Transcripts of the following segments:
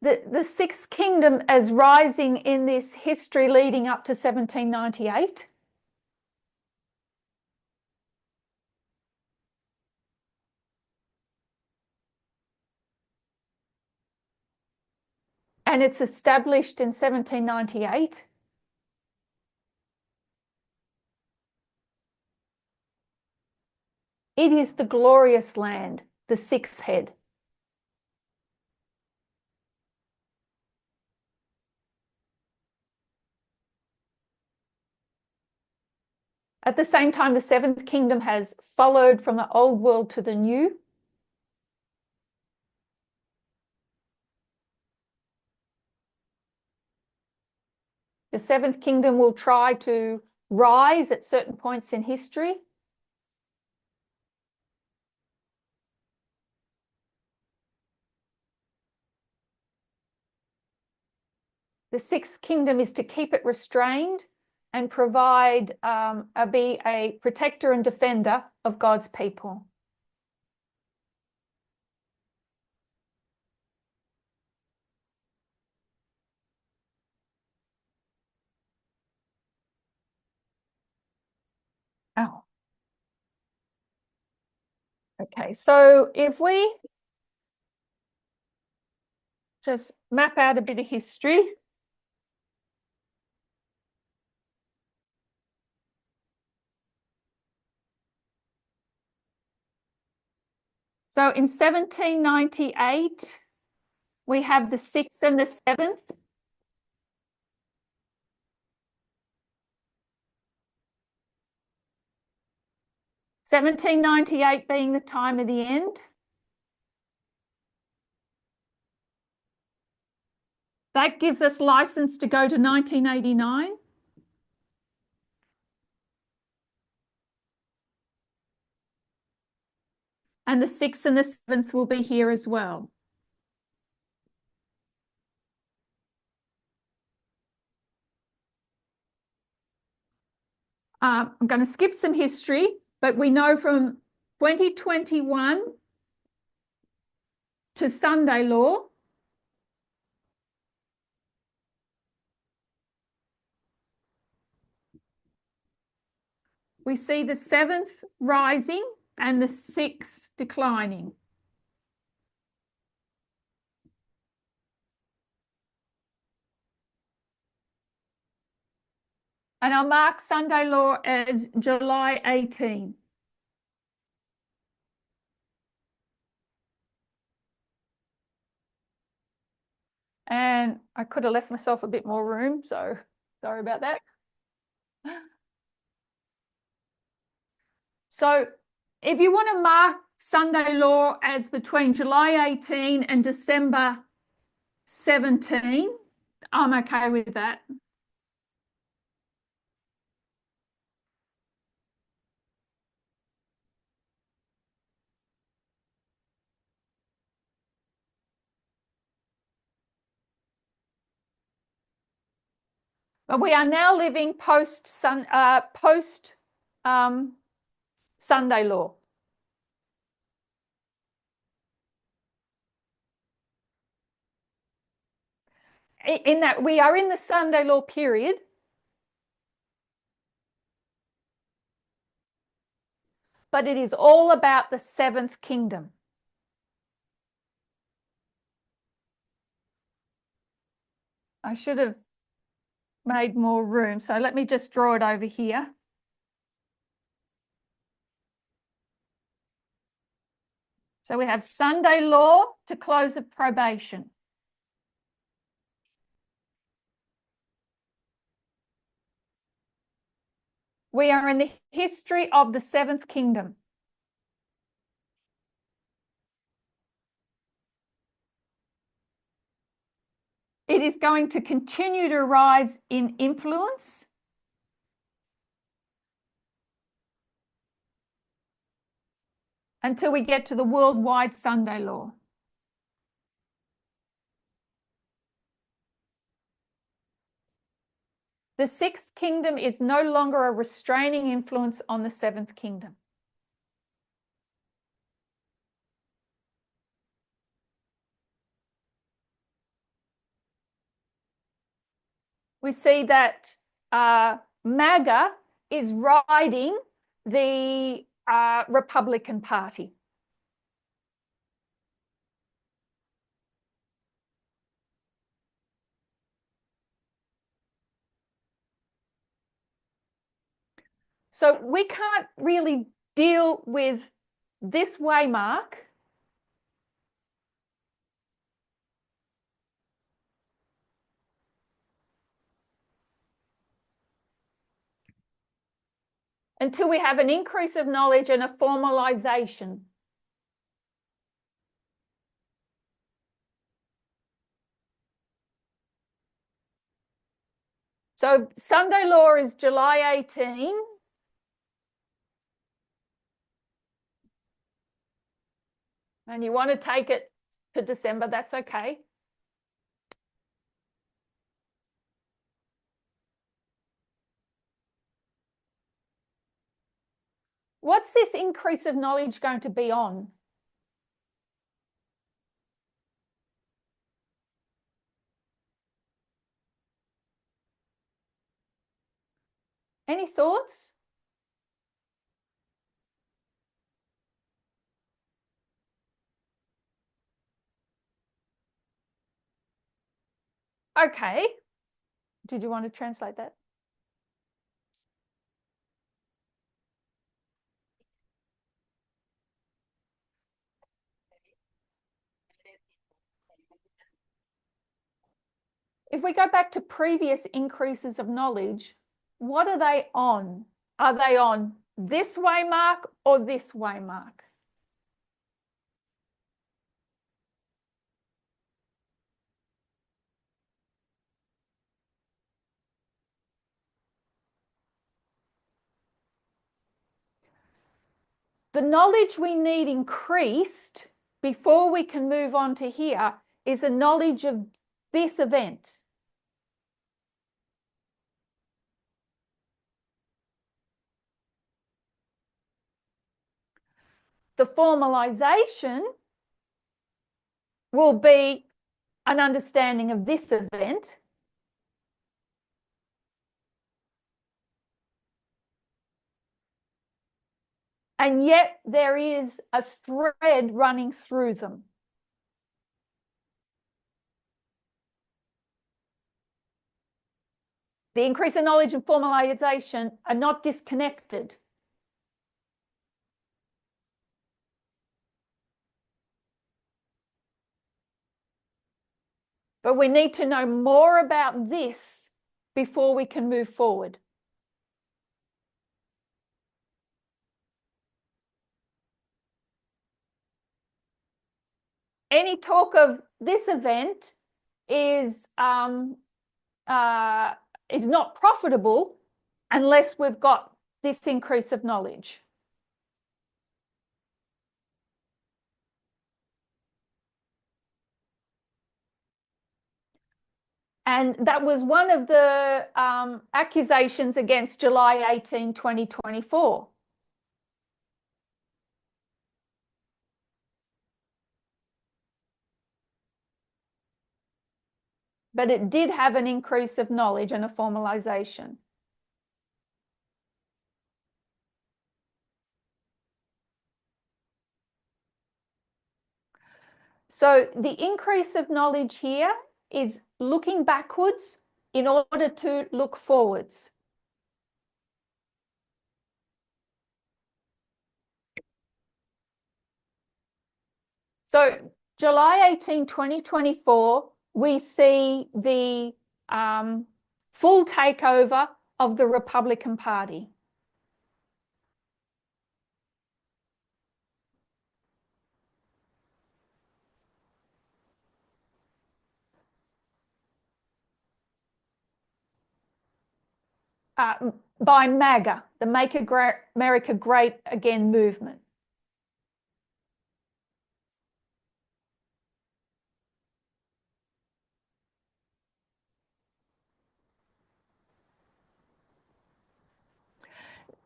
the sixth kingdom as rising in this history leading up to 1798. And it's established in 1798. It is the glorious land, the sixth head. At the same time, the seventh kingdom has followed from the old world to the new. The seventh kingdom will try to rise at certain points in history. The sixth kingdom is to keep it restrained and provide, be a protector and defender of God's people. Oh. Okay, so if we just map out a bit of history. So in 1798, we have the sixth and the seventh. (1798) being the time of the end. That gives us license to go to 1989. And the sixth and the seventh will be here as well. I'm going to skip some history, but we know from 2021 to Sunday law, we see the seventh rising and the sixth declining. And I'll mark Sunday law as July 18. And I could have left myself a bit more room, so sorry about that. So if you want to mark Sunday law as between July 18 and December 17, I'm okay with that. But we are now living post Sunday law. In that we are in the Sunday law period, but it is all about the seventh kingdom. I should have made more room, so let me just draw it over here. So we have Sunday law to close of probation. We are in the history of the seventh kingdom. It is going to continue to rise in influence. Until we get to the worldwide Sunday law. The sixth kingdom is no longer a restraining influence on the seventh kingdom. we see that MAGA is riding the Republican Party. So we can't really deal with this waymark until we have an increase of knowledge and a formalization. So Sunday law is July 18. And you want to take it to December, that's okay. What's this increase of knowledge going to be on? Any thoughts? Okay. Did you want to translate that? If we go back to previous increases of knowledge, what are they on? Are they on this waymark or this waymark? The knowledge we need increased before we can move on to here is a knowledge of this event. The formalization will be an understanding of this event. And yet there is a thread running through them. The increase in knowledge and formalization are not disconnected. But we need to know more about this before we can move forward. Any talk of this event is not profitable unless we've got this increase of knowledge. And that was one of the accusations against July 18, 2024. But it did have an increase of knowledge and a formalization. So the increase of knowledge here is looking backwards in order to look forwards. So July 18, 2024, we see the full takeover of the Republican Party. By MAGA, the Make America Great Again movement.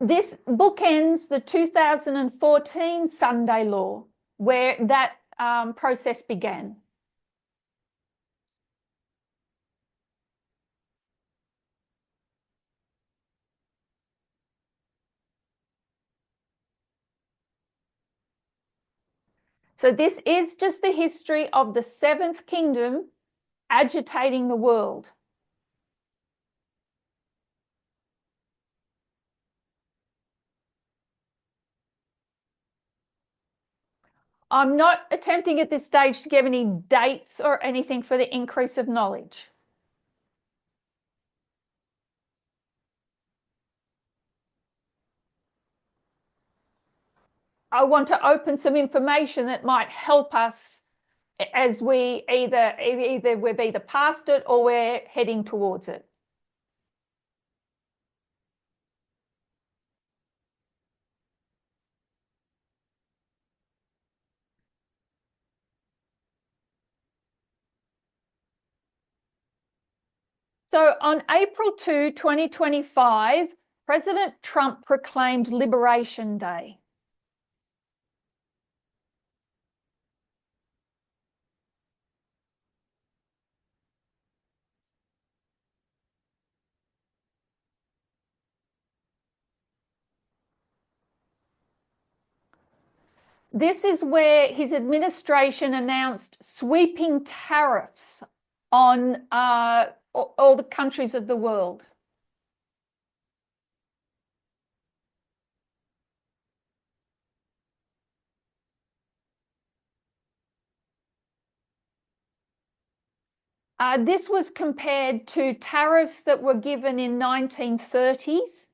This bookends the 2014 Sunday law, where that process began. So this is just the history of the seventh kingdom agitating the world. I'm not attempting at this stage to give any dates or anything for the increase of knowledge. I want to open some information that might help us as we we've either passed it or we're heading towards it. So on April 2, 2025, President Trump proclaimed Liberation Day. This is where his administration announced sweeping tariffs on all the countries of the world. This was compared to tariffs that were given in 1930s.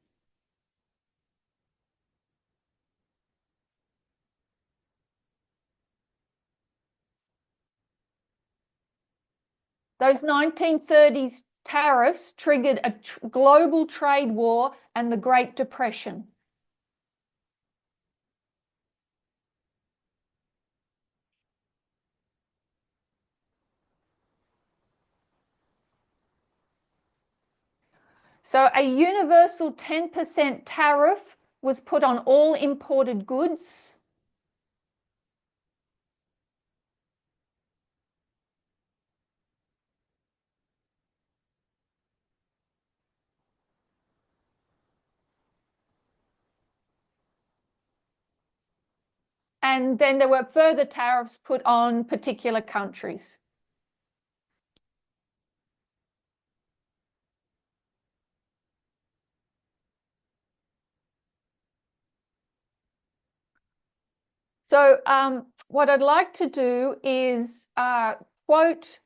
Those 1930s tariffs triggered a global trade war and the Great Depression. So a universal 10% tariff was put on all imported goods. And then there were further tariffs put on particular countries. So what I'd like to do is quote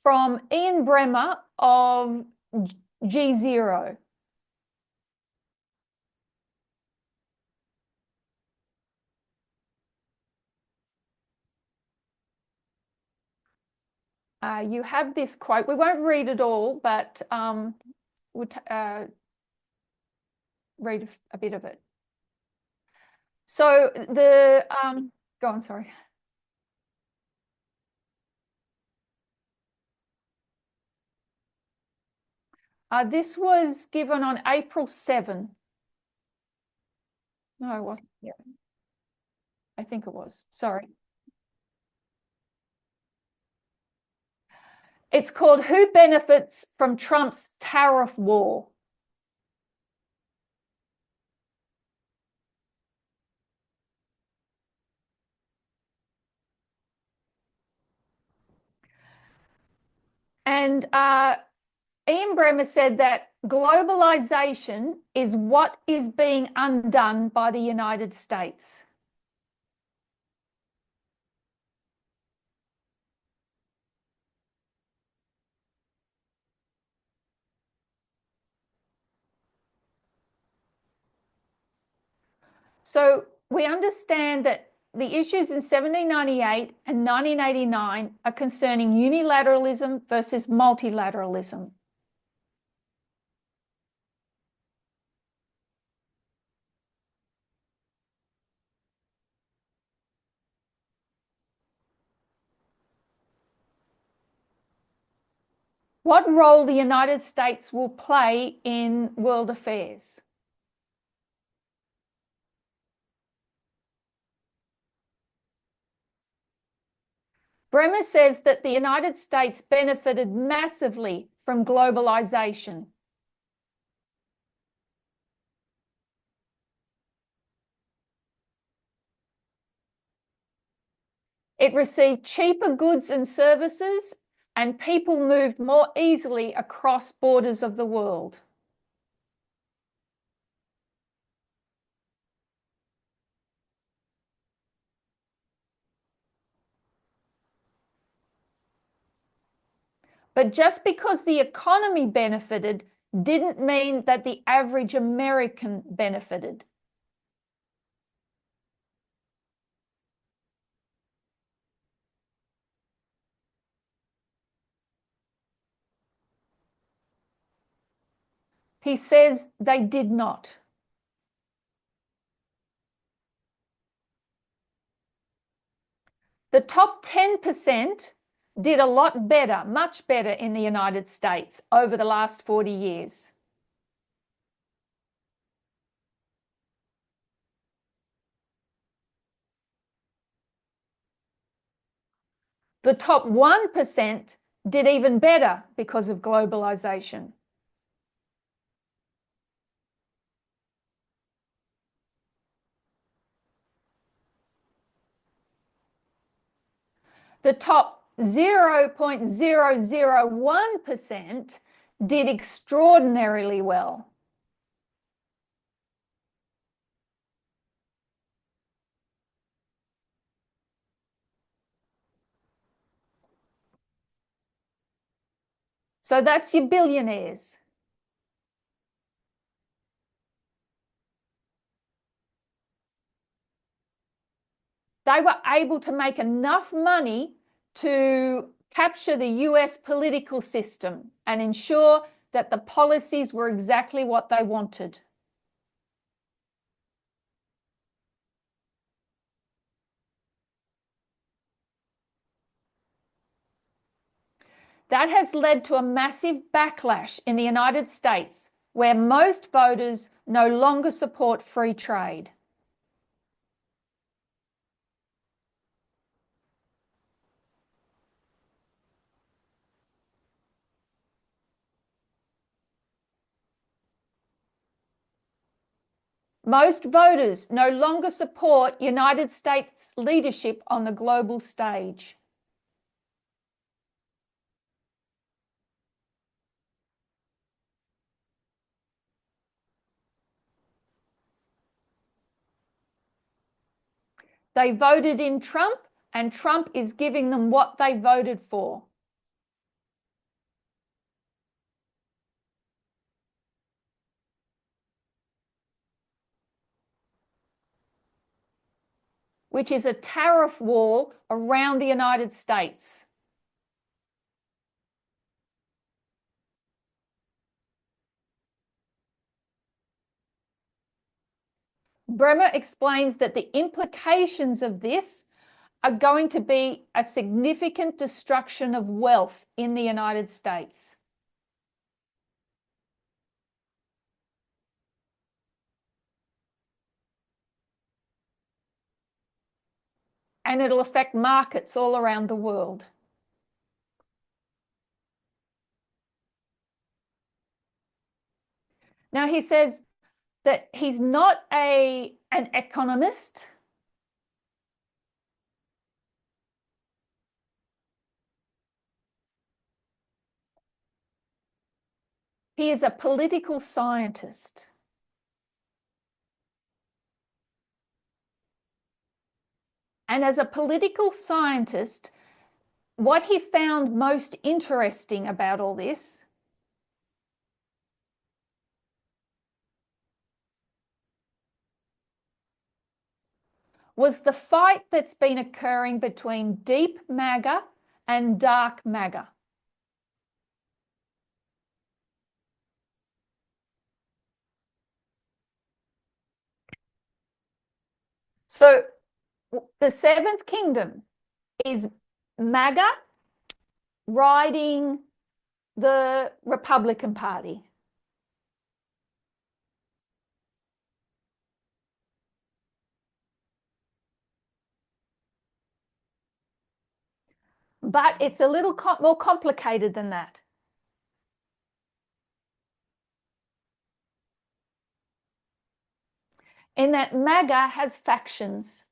from Ian Bremmer of G0. You have this quote. We won't read it all, but we'll read a bit of it. So the go on, sorry. This was given on April 7. No, it wasn't. Yeah, I think it was. Sorry. It's called Who Benefits from Trump's Tariff War? And Ian Bremmer said that globalization is what is being undone by the United States. So we understand that the issues in 1798 and 1989 are concerning unilateralism versus multilateralism. What role the United States will play in world affairs? Bremmer says that the United States benefited massively from globalization. It received cheaper goods and services, and people moved more easily across borders of the world. But just because the economy benefited didn't mean that the average American benefited. He says they did not. The top 10% did a lot better, much better in the United States over the last 40 years. The top 1% did even better because of globalization. The top 0.001% did extraordinarily well. So that's your billionaires. They were able to make enough money to capture the US political system and ensure that the policies were exactly what they wanted. That has led to a massive backlash in the United States, where most voters no longer support free trade. Most voters no longer support United States leadership on the global stage. They voted in Trump, and Trump is giving them what they voted for. Which is a tariff wall around the United States. Bremer explains that the implications of this are going to be a significant destruction of wealth in the United States. And it'll affect markets all around the world. Now, he says that he's not an economist. He is a political scientist. And as a political scientist, what he found most interesting about all this was the fight that's been occurring between deep MAGA and dark MAGA. So the Seventh Kingdom is MAGA riding the Republican Party. But it's a little more complicated than that. In that MAGA has factions.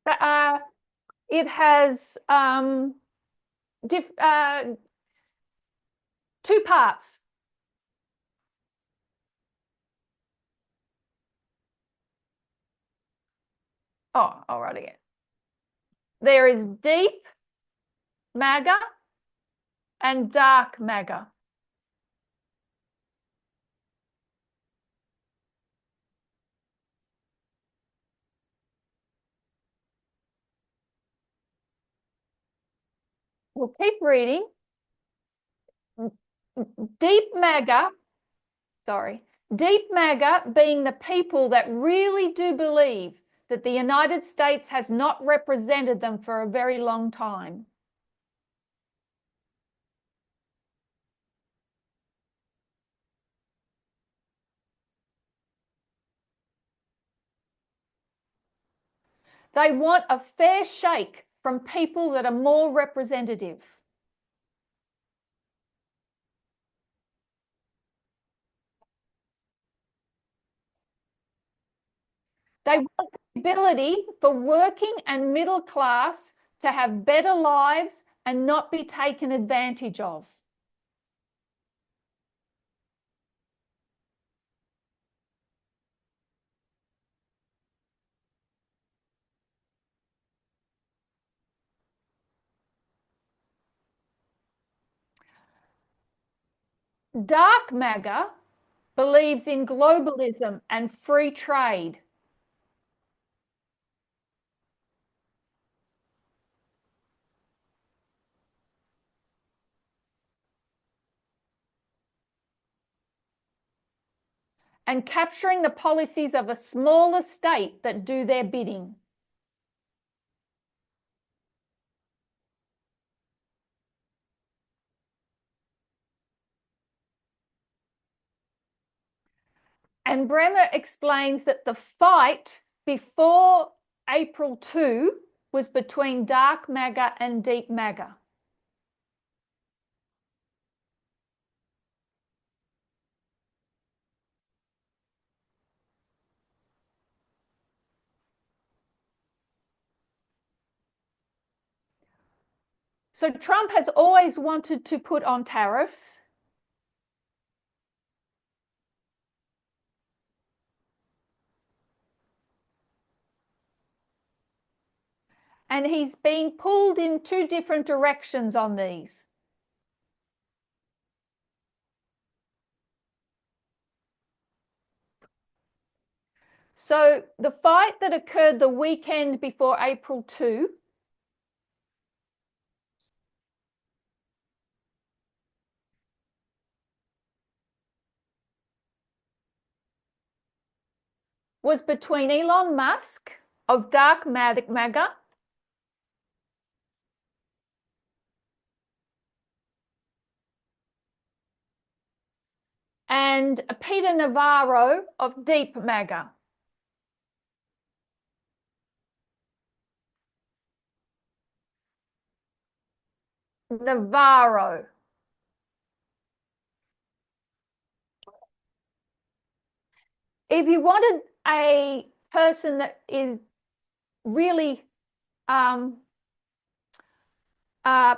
Uh, it has two parts. Oh, all right again. There is deep MAGA and dark MAGA. We'll keep reading. Deep MAGA, deep MAGA being the people that really do believe that the United States has not represented them for a very long time. They want a fair shake from people that are more representative. They want the ability for working and middle class to have better lives and not be taken advantage of. Dark MAGA believes in globalism and free trade. And capturing the policies of a smaller state that do their bidding. And Bremer explains that the fight before April 2 was between dark MAGA and deep MAGA. So Trump has always wanted to put on tariffs. And he's being pulled in two different directions on these. So the fight that occurred the weekend before April 2 was between Elon Musk of dark MAGA and Peter Navarro of deep MAGA. Navarro. If you wanted a person that is really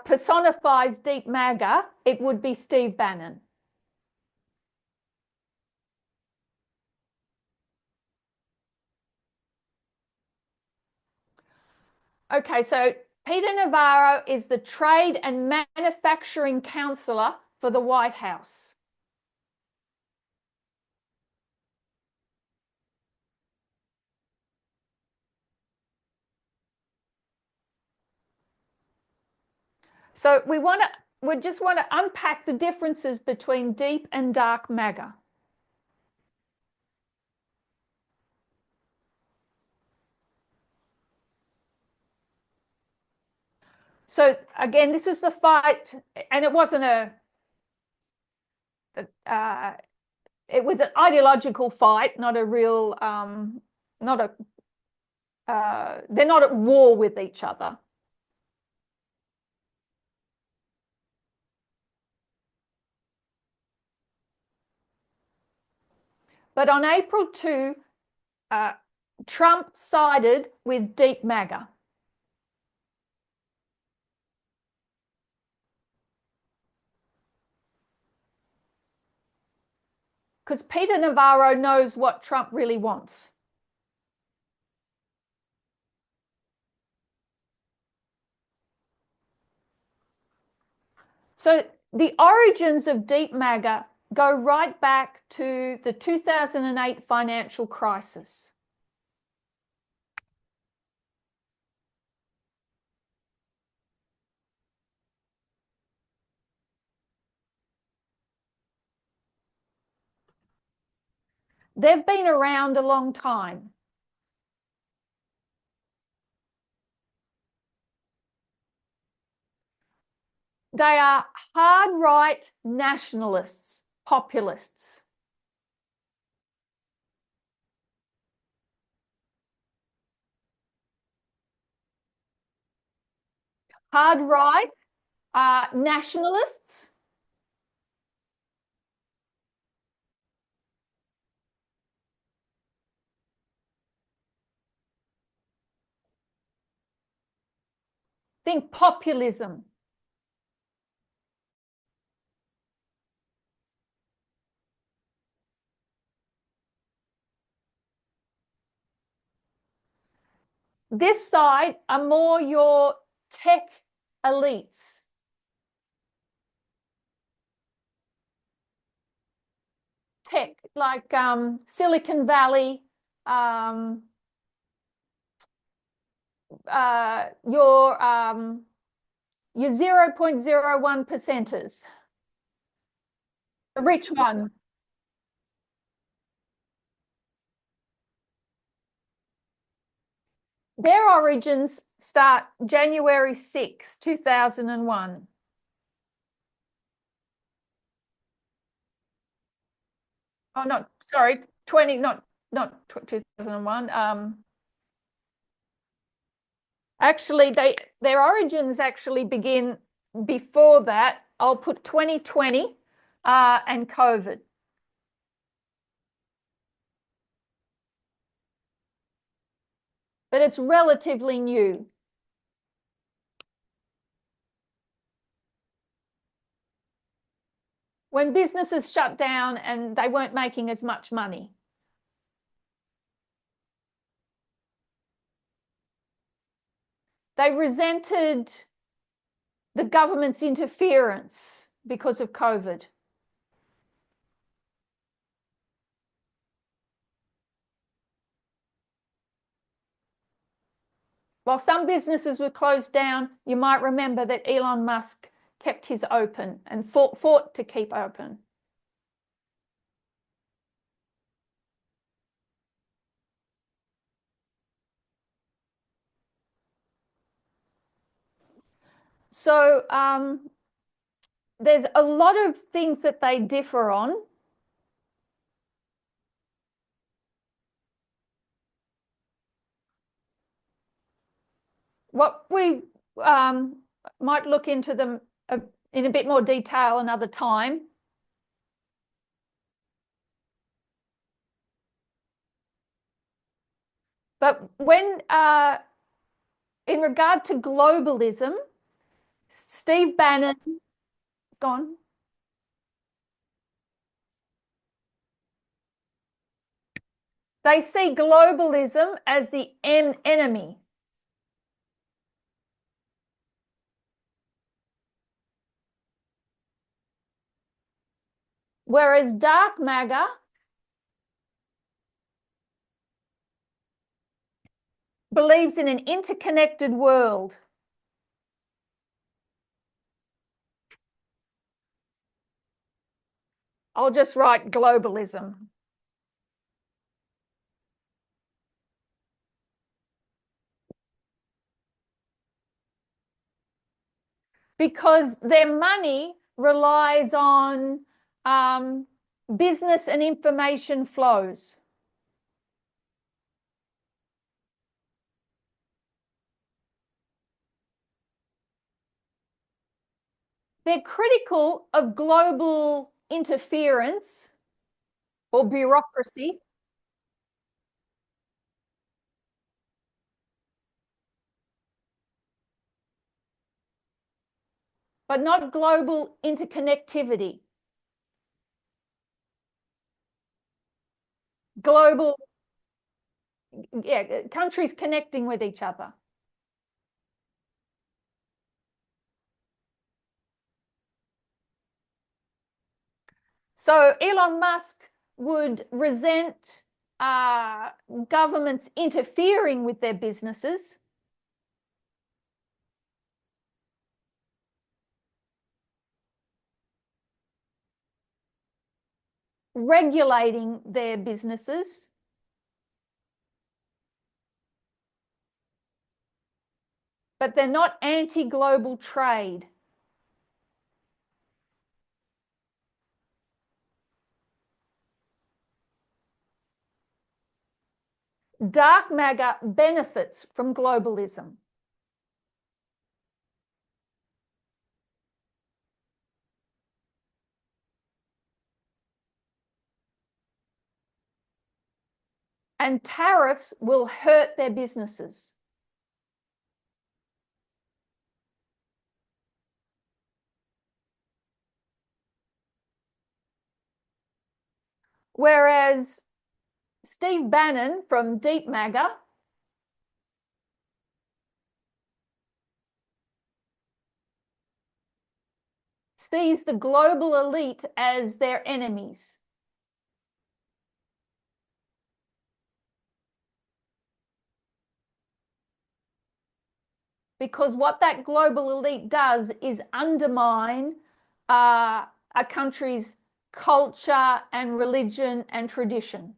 personifies deep MAGA, it would be Steve Bannon. Okay, so Peter Navarro is the trade and manufacturing counselor for the White House. So we just want to unpack the differences between deep and dark MAGA. So again, this was the fight, and it wasn't it was an ideological fight, not a real, they're not at war with each other. But on April 2, Trump sided with deep MAGA. because Peter Navarro knows what Trump really wants. So the origins of deep MAGA go right back to the 2008 financial crisis. They've been around a long time. They are hard right nationalists, populists. Hard right nationalists. Think populism. This side are more your tech elites. Tech, like Silicon Valley, your 0.01 percenters, the rich one. Their origins start January 6, 2001. Oh, not, sorry, 20, not 2001. Actually, their origins actually begin before that. I'll put 2020 and COVID. But it's relatively new. When businesses shut down and they weren't making as much money. They resented the government's interference because of COVID. While some businesses were closed down, you might remember that Elon Musk kept his open and fought to keep open. So there's a lot of things that they differ on. What we might look into them in a bit more detail another time. But when, in regard to globalism, Steve Bannon, gone. They see globalism as the enemy. Whereas dark MAGA believes in an interconnected world. I'll just write globalism. Because their money relies on business and information flows. They're critical of global interference or bureaucracy. But not global interconnectivity. global, yeah, countries connecting with each other. So Elon Musk would resent governments interfering with their businesses, regulating their businesses, but they're not anti-global trade. Dark MAGA benefits from globalism. And tariffs will hurt their businesses. Whereas Steve Bannon from Deep MAGA sees the global elite as their enemies. Because what that global elite does is undermine a country's culture and religion and tradition.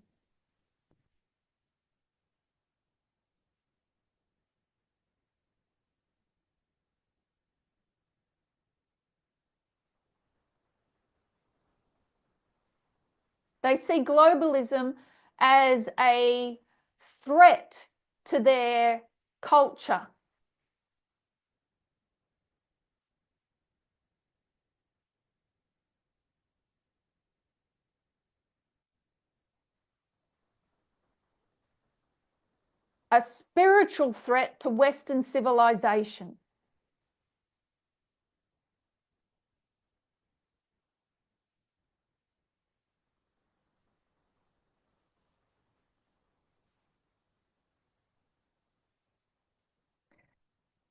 They see globalism as a threat to their culture. A spiritual threat to Western civilization.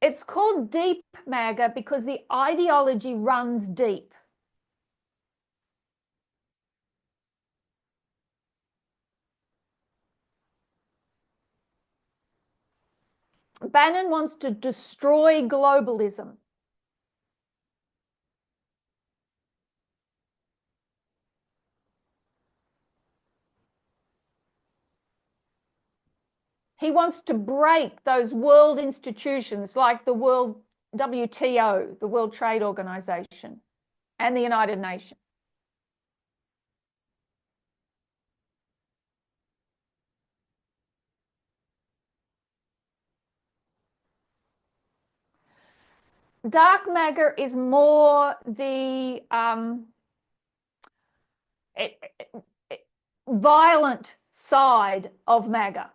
It's called Deep MAGA because the ideology runs deep. Bannon wants to destroy globalism. He wants to break those world institutions like the World WTO, the World Trade Organization, and the United Nations. Dark MAGA is more the violent side of MAGA.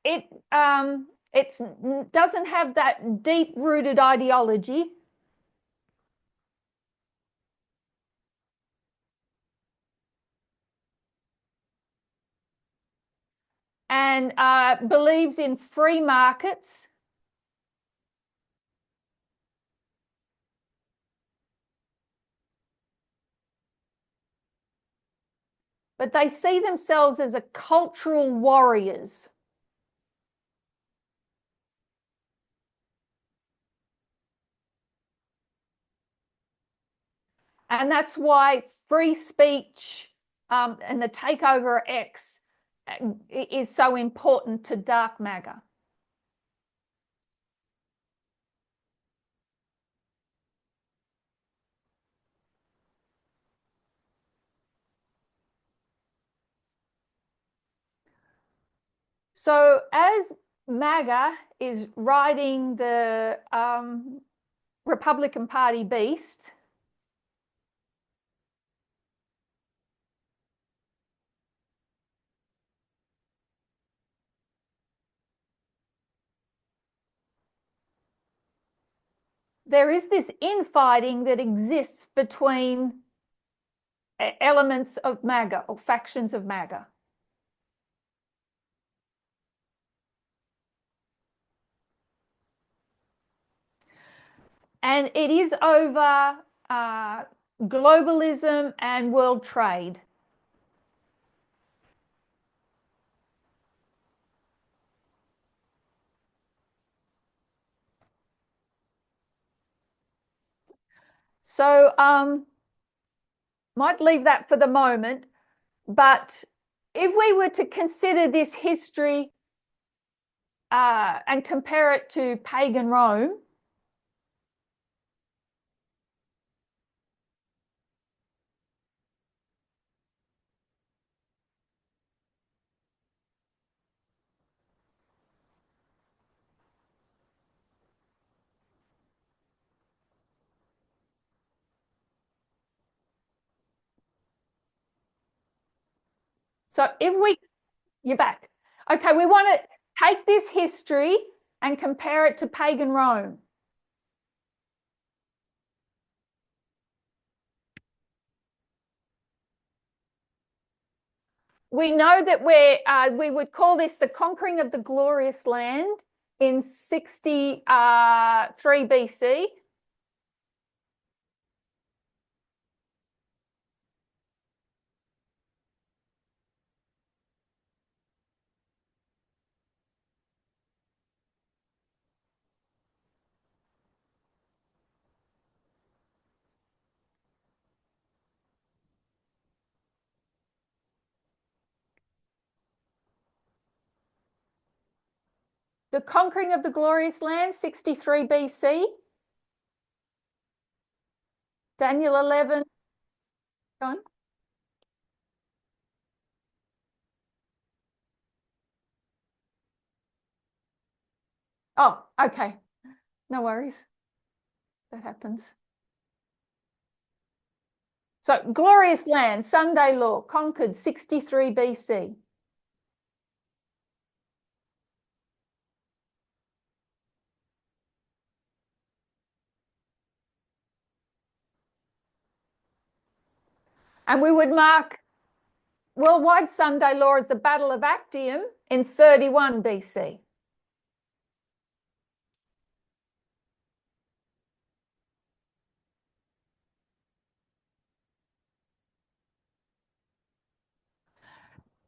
It doesn't have that deep-rooted ideology. And believes in free markets. But they see themselves as a cultural warriors. And that's why free speech and the takeover of X is so important to Dark MAGA. So as MAGA is riding the Republican Party beast, there is this infighting that exists between elements of MAGA or factions of MAGA. And it is over globalism and world trade. So might leave that for the moment, but if we were to consider this history and compare it to pagan Rome, so if we, you're back. Okay, we want to take this history and compare it to pagan Rome. We know that we would call this the conquering of the glorious land in 63 BC. The conquering of the glorious land, 63 BC. Daniel 11. Go on. Oh, okay. No worries. That happens. So, glorious land, Sunday law, conquered 63 BC. And we would mark worldwide Sunday law as the Battle of Actium in 31 BC.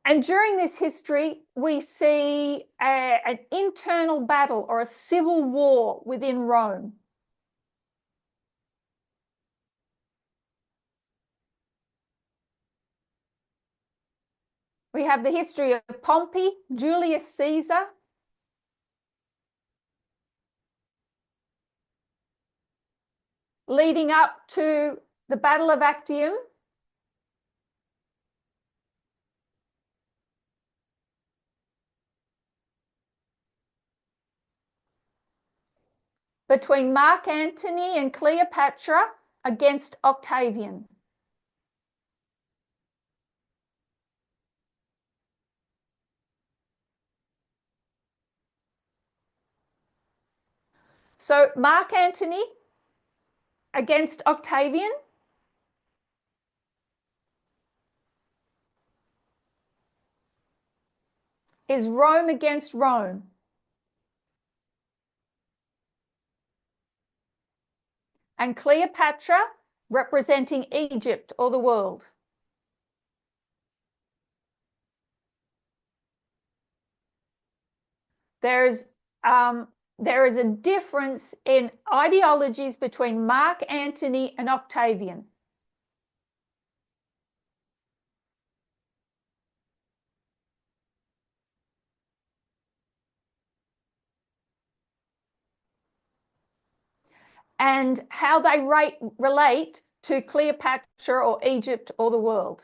And during this history, we see an internal battle or a civil war within Rome. We have the history of Pompey, Julius Caesar, leading up to the Battle of Actium. Between Mark Antony and Cleopatra against Octavian. So Mark Antony against Octavian is Rome against Rome. And Cleopatra representing Egypt or the world. There is a difference in ideologies between Mark Antony and Octavian. And how they relate to Cleopatra or Egypt or the world.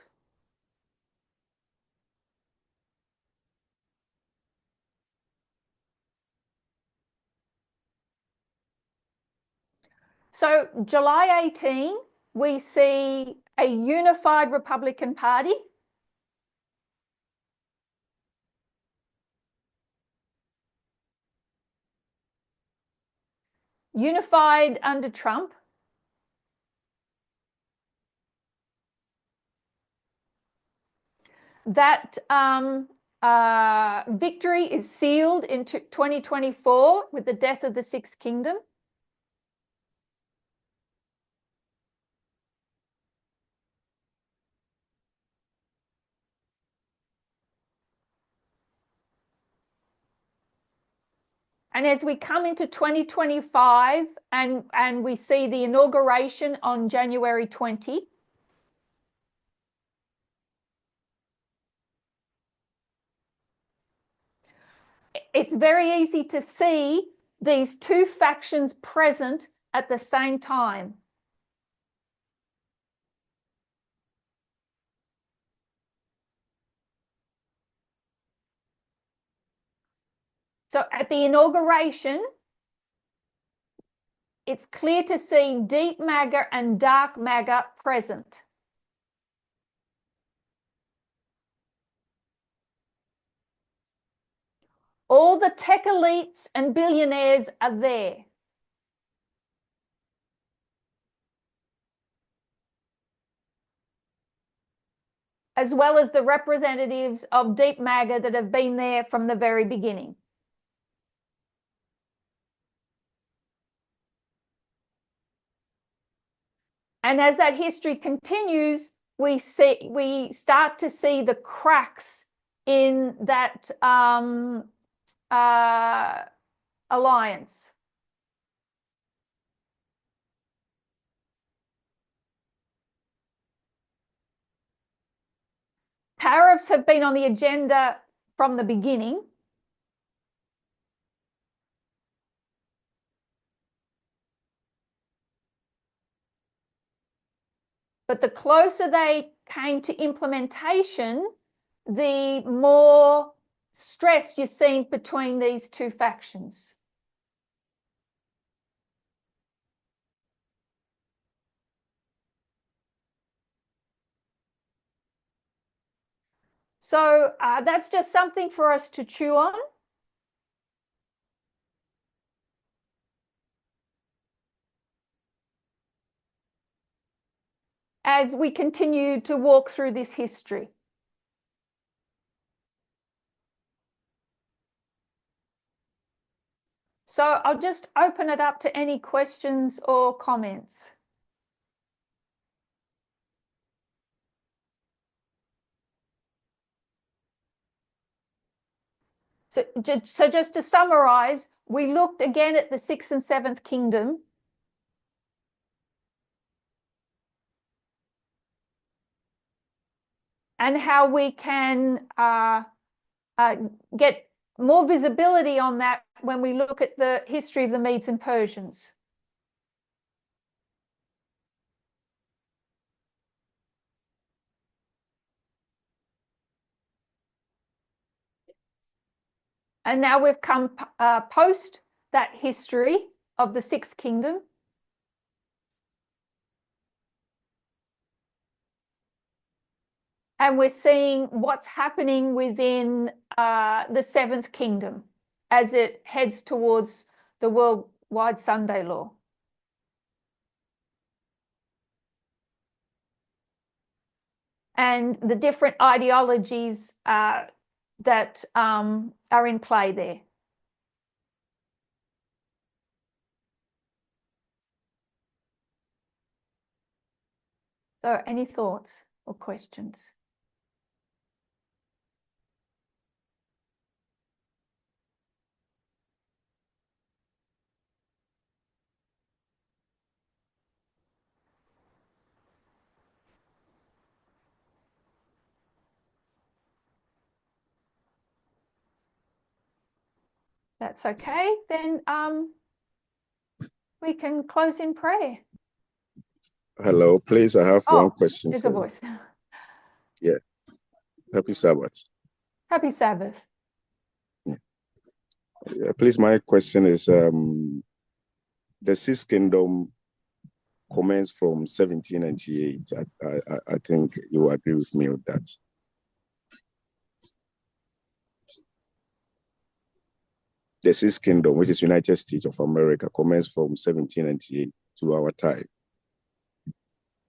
So July 18, we see a unified Republican Party. unified under Trump. That victory is sealed into 2024 with the death of the Sixth Kingdom. And as we come into 2025 and we see the inauguration on January 20, it's very easy to see these two factions present at the same time. So at the inauguration, it's clear to see deep MAGA and dark MAGA present. All the tech elites and billionaires are there. As well as the representatives of deep MAGA that have been there from the very beginning. And as that history continues, we start to see the cracks in that alliance. Tariffs have been on the agenda from the beginning. But the closer they came to implementation, the more stress you're seeing between these two factions. So that's just something for us to chew on. As we continue to walk through this history. So I'll just open it up to any questions or comments. So just to summarize, we looked again at the 6th and 7th kingdom. And how we can get more visibility on that when we look at the history of the Medes and Persians. And now we've come post that history of the 6th kingdom. And we're seeing what's happening within the 7th kingdom as it heads towards the worldwide Sunday law. And the different ideologies that are in play there. So any thoughts or questions? That's okay. Then we can close in prayer. Hello, please. I have one question. There's a voice. Yeah. Happy Sabbath. Happy Sabbath. Yeah, please, my question is, the Sixth Kingdom commenced from 1798. I think you agree with me with that. the Sixth Kingdom, which is United States of America, commenced from 1798 to our time.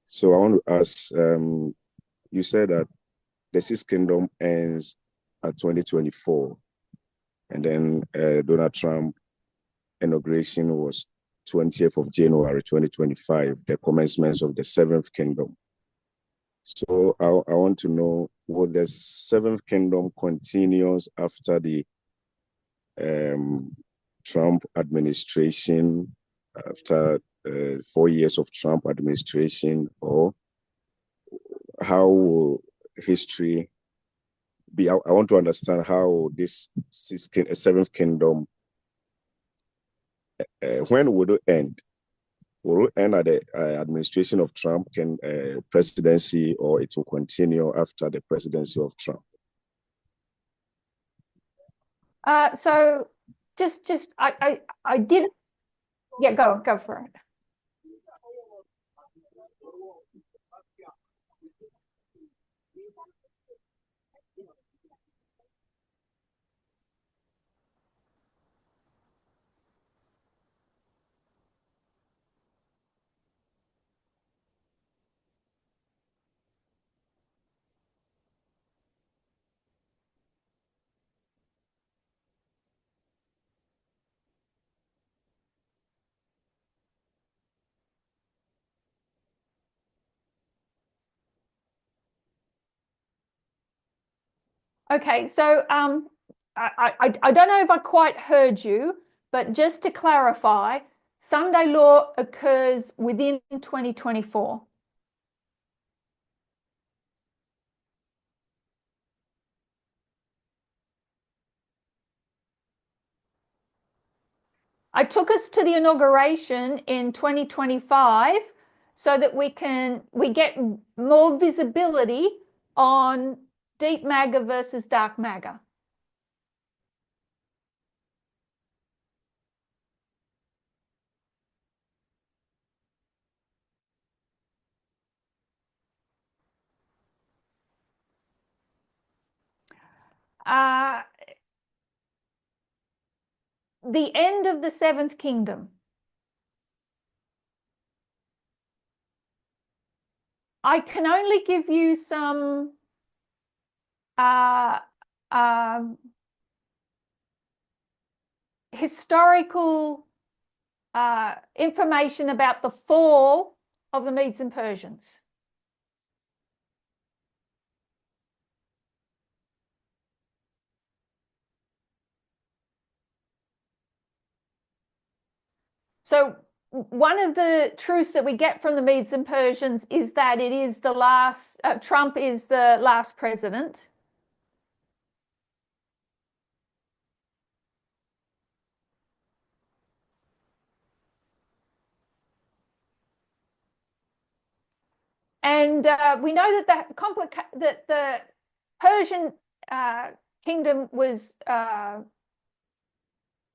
So I want to ask, you said that the Sixth Kingdom ends at 2024, and then Donald Trump inauguration was 20th of January 2025, the commencement of the Seventh Kingdom. So I want to know, will the Seventh Kingdom continues after the Trump administration, after 4 years of Trump administration, or how will history be? I want to understand how this Seventh Kingdom, when would it end? Will it end at the administration of Trump presidency, or it will continue after the presidency of Trump? So I did, yeah, go for it. Okay, so I don't know if I quite heard you, but just to clarify, Sunday law occurs within 2024. I took us to the inauguration in 2025 so that we get more visibility on deep MAGA versus dark MAGA. The end of the Seventh Kingdom. I can only give you some historical information about the fall of the Medes and Persians. So one of the truths that we get from the Medes and Persians is that it is the last, Trump is the last president. And we know that the Persian kingdom was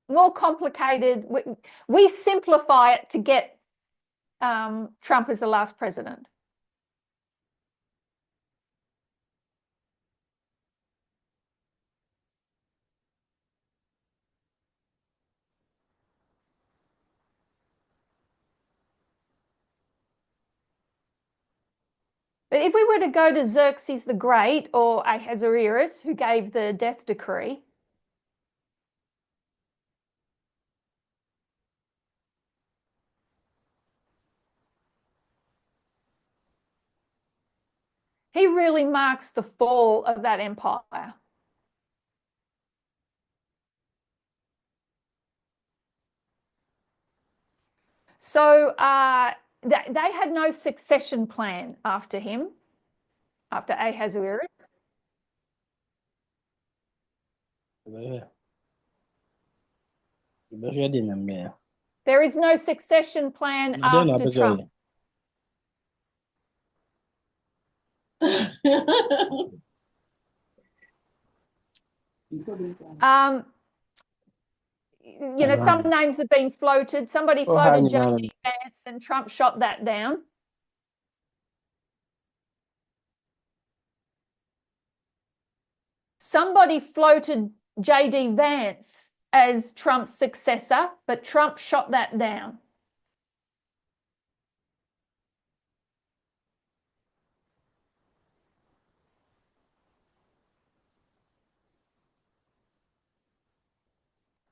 more complicated. We simplify it to get Trump as the last president. But if we were to go to Xerxes the Great or Ahasuerus, who gave the death decree, he really marks the fall of that empire. So they had no succession plan after him, after Ahasuerus. There is no succession plan after Trump. You know, some names have been floated. Somebody floated J.D. Vance and Trump shot that down. Somebody floated J.D. Vance as Trump's successor, but Trump shot that down.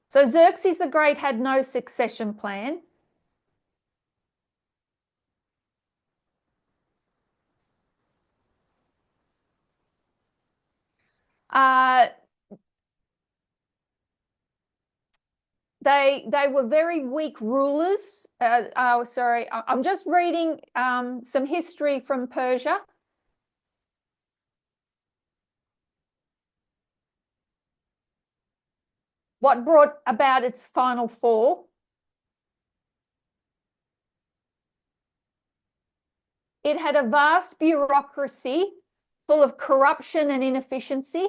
So Xerxes the Great had no succession plan. They were very weak rulers. Sorry, I'm just reading some history from Persia. What brought about its final fall? It had a vast bureaucracy full of corruption and inefficiency.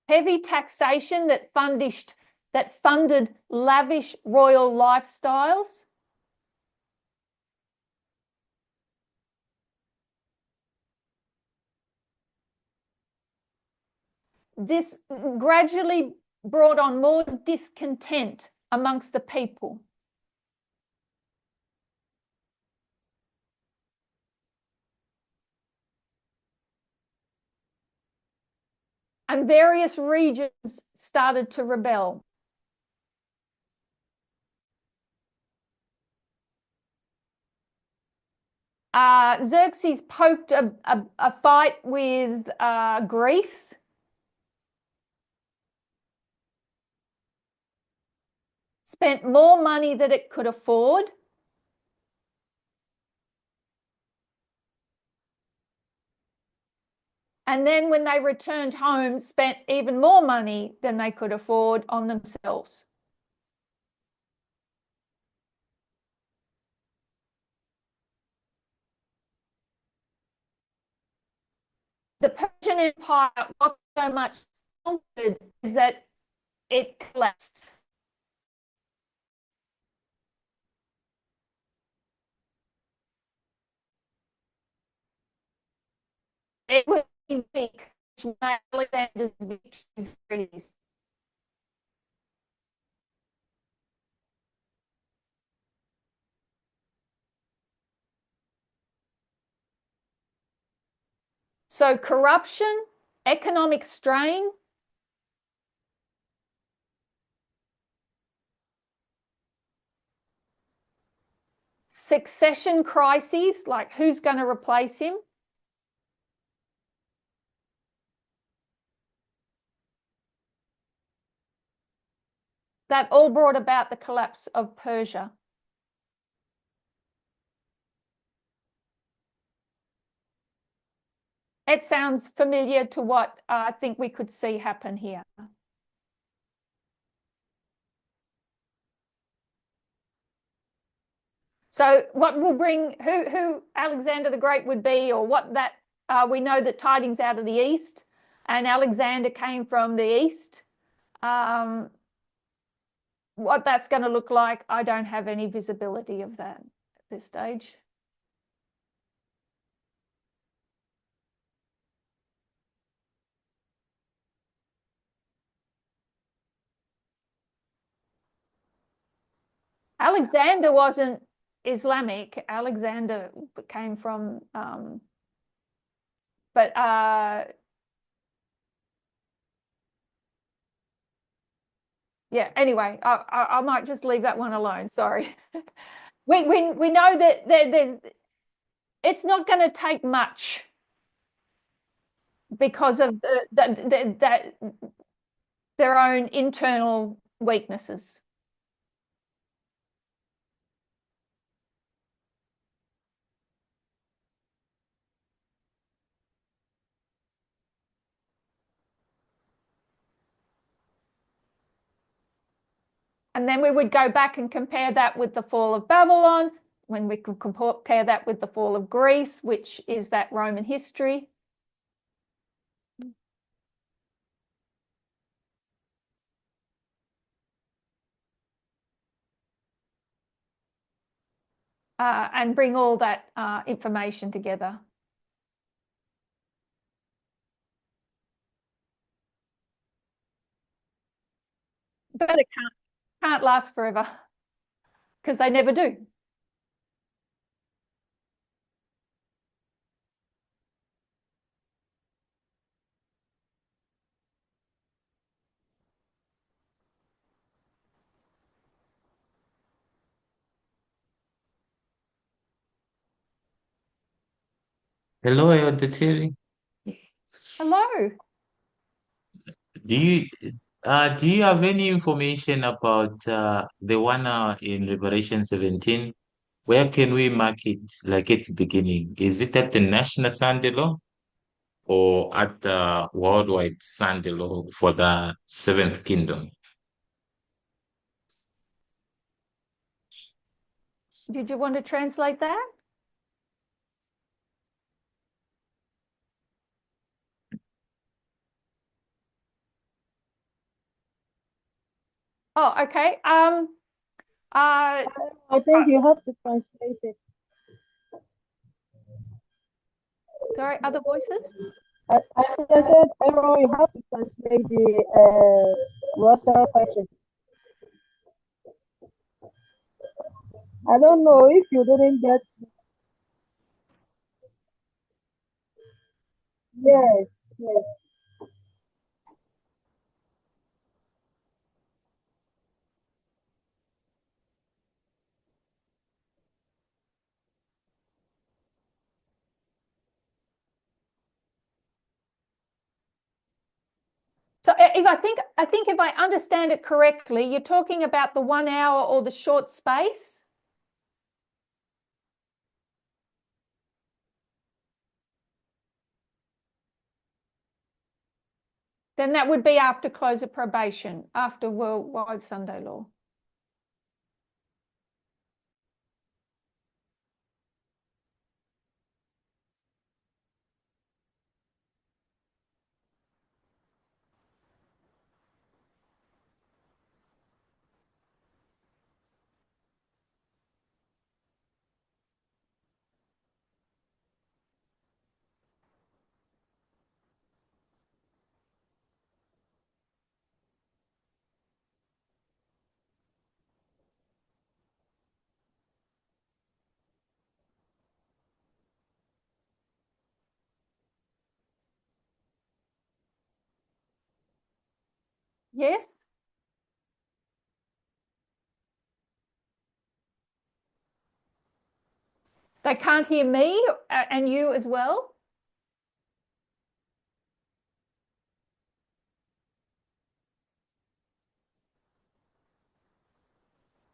Heavy taxation that funded lavish royal lifestyles. This gradually brought on more discontent amongst the people. And various regions started to rebel. Xerxes poked a fight with Greece. Spent more money than it could afford. And then when they returned home, spent even more money than they could afford on themselves. The Persian Empire was so much conquered that it collapsed. It was big, Alexander's victories. So corruption, economic strain, succession crises, like who's going to replace him, that all brought about the collapse of Persia. It sounds familiar to what I think we could see happen here. So what will bring, who Alexander the Great would be, or what that, we know that tidings out of the east, and Alexander came from the east. What that's going to look like, I don't have any visibility of that at this stage. Alexander wasn't Islamic. Alexander came from, yeah, anyway, I might just leave that one alone. Sorry. we know that it's not going to take much because of their own internal weaknesses. And then we would go back and compare that with the fall of Babylon, when we could compare that with the fall of Greece, which is that Roman history. and bring all that information together. But it can't last forever because they never do. Hello, Elder Terrie. Hello. Do you do you have any information about the 1 hour in Revelation 17? Where can we mark it like at the beginning? Is it at the National Sunday Law or at the Worldwide Sunday Law for the Seventh Kingdom? Did you want to translate that? Oh, okay. I think you have to translate it. Sorry, other voices? As I said, Errol, you have to translate the Russell question. I don't know if you didn't get. Yes, yes. So I think if I understand it correctly, you're talking about the 1 hour or the short space. Then that would be after close of probation, after Worldwide Sunday Law. Yes? They can't hear me and you as well?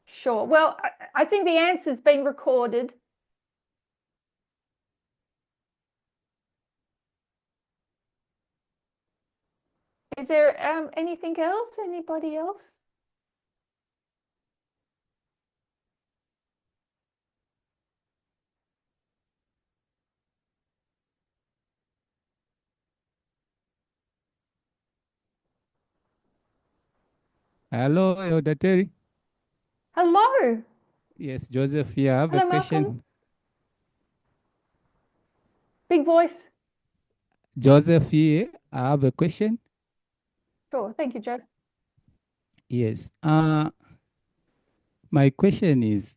Sure. Well, I think the answer's been recorded. Is there anything else? Anybody else? Hello, Elder Terrie. Hello. Yes, Joseph here. I have Hello, a question. Malcolm. Big voice. Joseph here. I have a question. Sure. Thank you, Joe. Yes. My question is,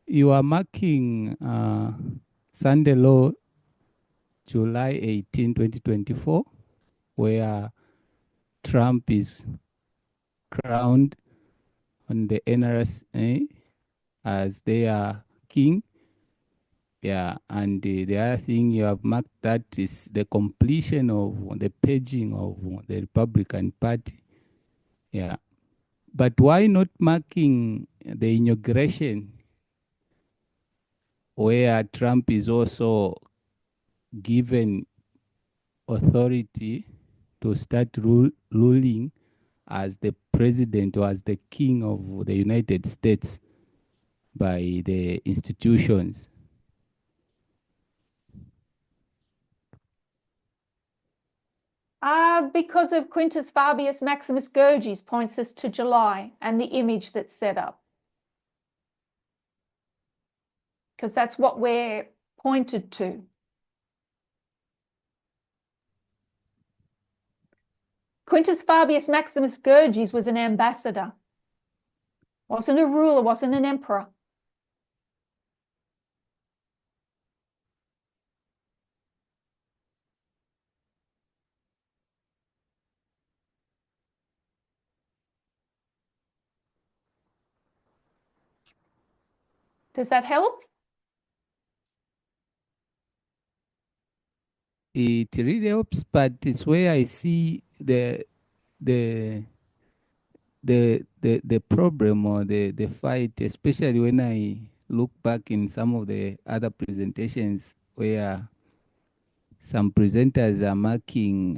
you are marking Sunday Law July 18, 2024, where Trump is crowned on the NRSA as their king. Yeah, and the other thing you have marked that is the completion of the paging of the Republican Party. Yeah, but why not marking the inauguration where Trump is also given authority to start ruling as the president or as the king of the United States by the institutions? Because of Quintus Fabius Maximus Gurgis points us to July and the image that's set up. because that's what we're pointed to. Quintus Fabius Maximus Gurges was an ambassador. Wasn't a ruler, wasn't an emperor. Does that help? It really helps, but it's where I see the problem or the fight, especially when I look back in some of the other presentations where some presenters are marking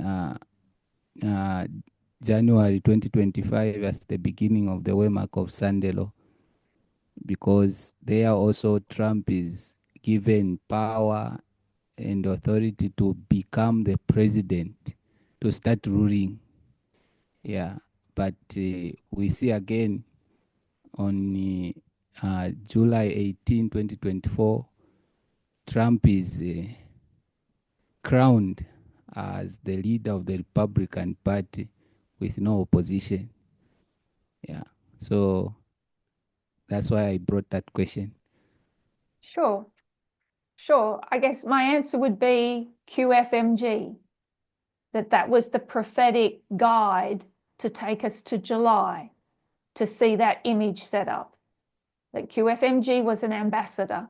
January 2025 as the beginning of the waymark of Sunday law, because there also Trump is given power and authority to become the president, to start ruling. Yeah, but we see again on July 18, 2024, Trump is crowned as the leader of the Republican Party with no opposition. Yeah, so that's why I brought that question. Sure. Sure. I guess my answer would be QFMG, that was the prophetic guide to take us to July, to see that image set up, that QFMG was an ambassador,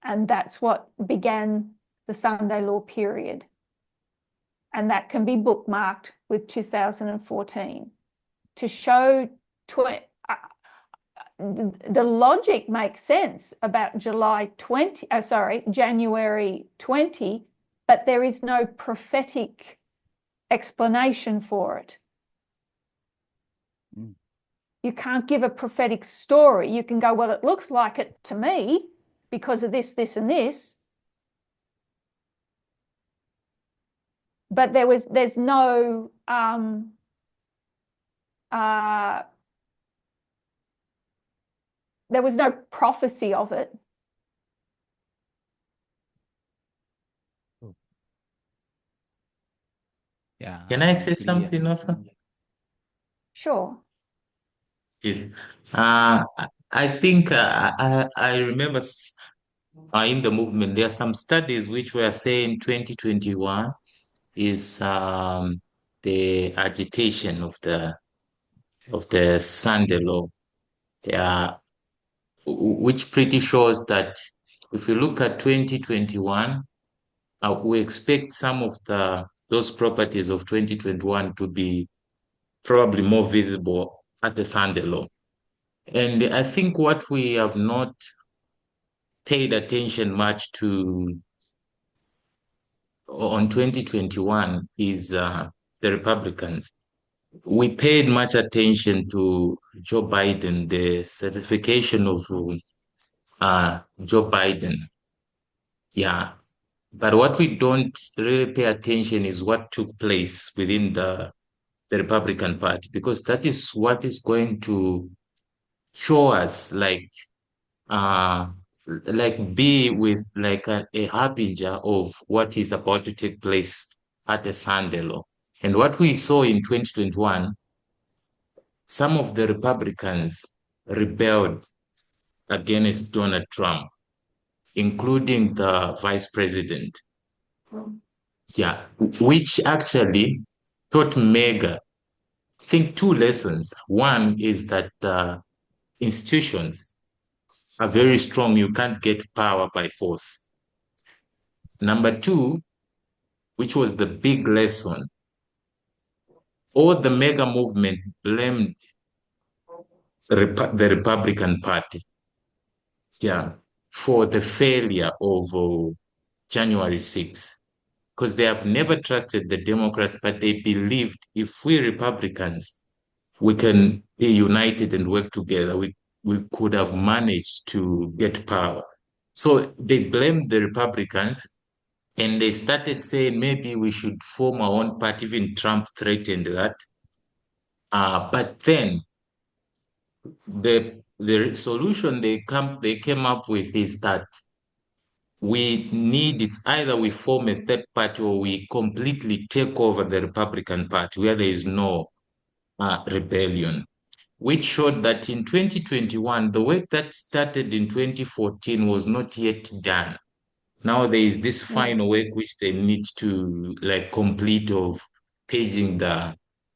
and that's what began the Sunday law period. And that can be bookmarked with 2014 to show the logic makes sense about January 20, but there is no prophetic explanation for it. You can't give a prophetic story. You can go, well, it looks like it to me because of this, this, and this. But there's no there was no prophecy of it. Yeah. Can I say something also? Sure. Yes. I think I remember in the movement, there are some studies which were saying 2021 is the agitation of the Sunday law. Which pretty shows that if you look at 2021, we expect some of those properties of 2021 to be probably more visible at the Sunday law. And I think what we have not paid attention much to on 2021 is the Republicans. We paid much attention to Joe Biden, the certification of Joe Biden. Yeah. But what we don't really pay attention is what took place within the Republican Party, because that is what is going to show us be with like a harbinger of what is about to take place at the Sunday law. And what we saw in 2021, some of the Republicans rebelled against Donald Trump, including the vice president. Yeah, which actually taught MAGA, I think, two lessons. One is that institutions are very strong. You can't get power by force. Number two, which was the big lesson, all the MAGA movement blamed the Republican Party, yeah, for the failure of January 6th. Because they have never trusted the Democrats, but they believed if we Republicans, we can be united and work together, we could have managed to get power. So they blamed the Republicans, and they started saying maybe we should form our own party. Even Trump threatened that. But then the the solution they came up with is that it's either we form a third party or we completely take over the Republican Party where there is no rebellion, which showed that in 2021, the work that started in 2014 was not yet done. Now there is this final work which they need to complete of paging the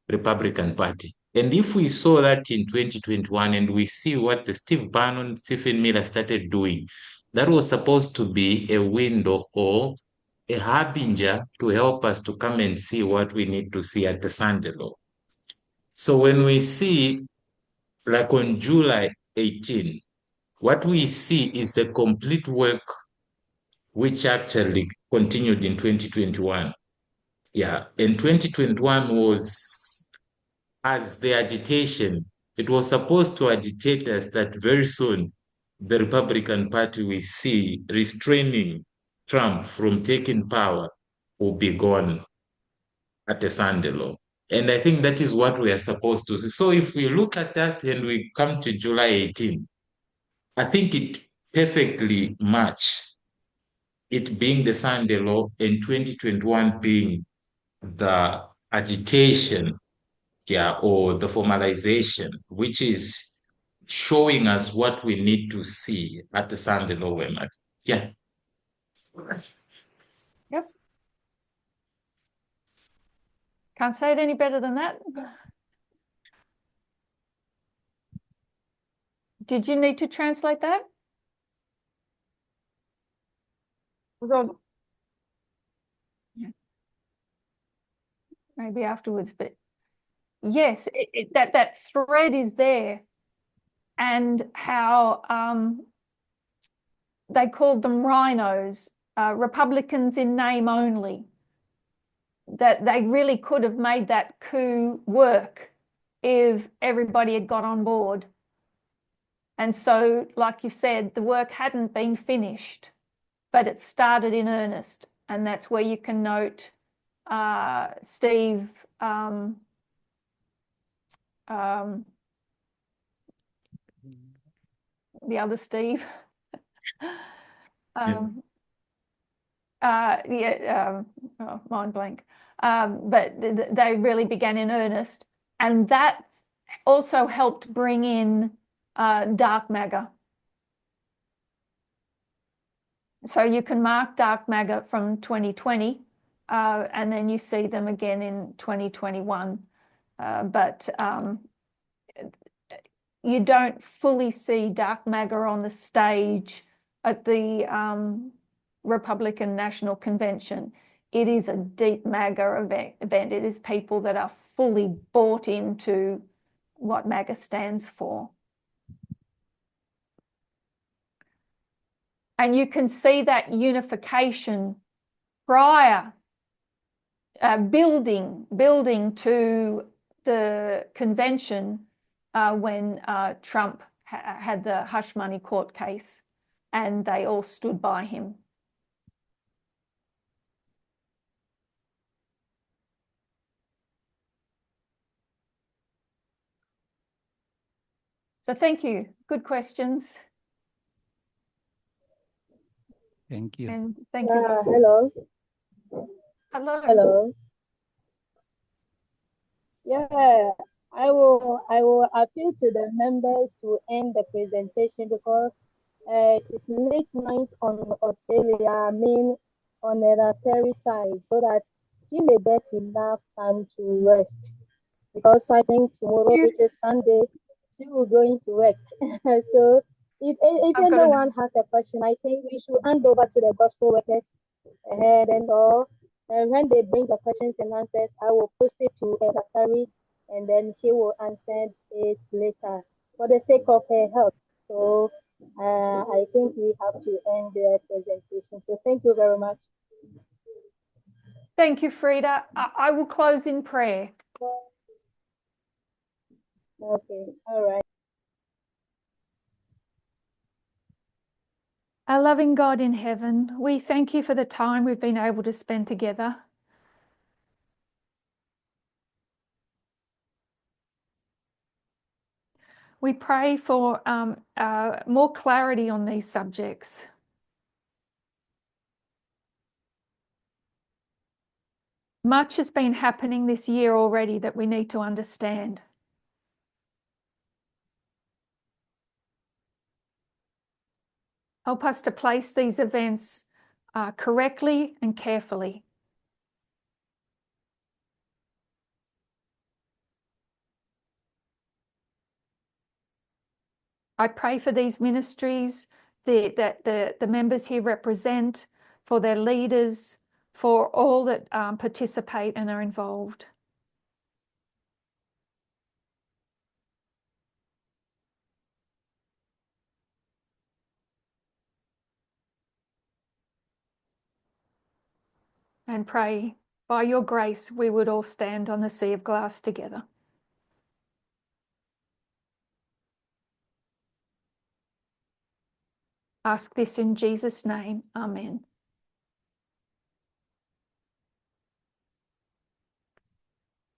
Republican Party. And if we saw that in 2021 and we see what the Steve Bannon, Stephen Miller started doing, that was supposed to be a window or a harbinger to help us to come and see what we need to see at the Sunday law. So when we see, like on July 18, what we see is the complete work which actually continued in 2021. Yeah, and 2021 was, as the agitation, it was supposed to agitate us that very soon the Republican Party we see restraining Trump from taking power will be gone at the Sunday law. And I think that is what we are supposed to see. So if we look at that and we come to July 18, I think it perfectly matched it being the Sunday law and 2021 being the agitation, yeah, or the formalization, which is showing us what we need to see at the Sunday law. Yeah. Yep. Can't say it any better than that. Did you need to translate that? So, yeah. Maybe afterwards, but yes, that thread is there, and how they called them rhinos, Republicans in name only, that they really could have made that coup work if everybody had got on board. And so, like you said, the work hadn't been finished, but it started in earnest. And that's where you can note Steve, the other Steve, mind blank. But they really began in earnest. And that also helped bring in dark MAGA. So you can mark dark MAGA from 2020, and then you see them again in 2021. But you don't fully see dark MAGA on the stage at the Republican National Convention. It is a deep MAGA event. It is people that are fully bought into what MAGA stands for. And you can see that unification prior, building to the convention when Trump had the hush money court case, and they all stood by him. So thank you. Good questions. Thank you. And thank you. Hello. Hello. Hello. Yeah, I will appeal to the members to end the presentation because it is late night on Australia, I mean on the Terrie side, so that she may get enough time to rest. Because I think tomorrow, which is Sunday, she will go into work. So if anyone has a question, I think we should hand over to the gospel workers ahead and all. And when they bring the questions and answers, I will post it to Terrie, and then she will answer it later for the sake of her health. So I think we have to end the presentation. So thank you very much. Thank you, Frida. I will close in prayer. Okay, all right. Our loving God in heaven, we thank you for the time we've been able to spend together. We pray for more clarity on these subjects. Much has been happening this year already that we need to understand. Help us to place these events correctly and carefully. I pray for these ministries that the members here represent, for their leaders, for all that participate and are involved. And pray, by your grace, we would all stand on the sea of glass together. Ask this in Jesus' name. Amen.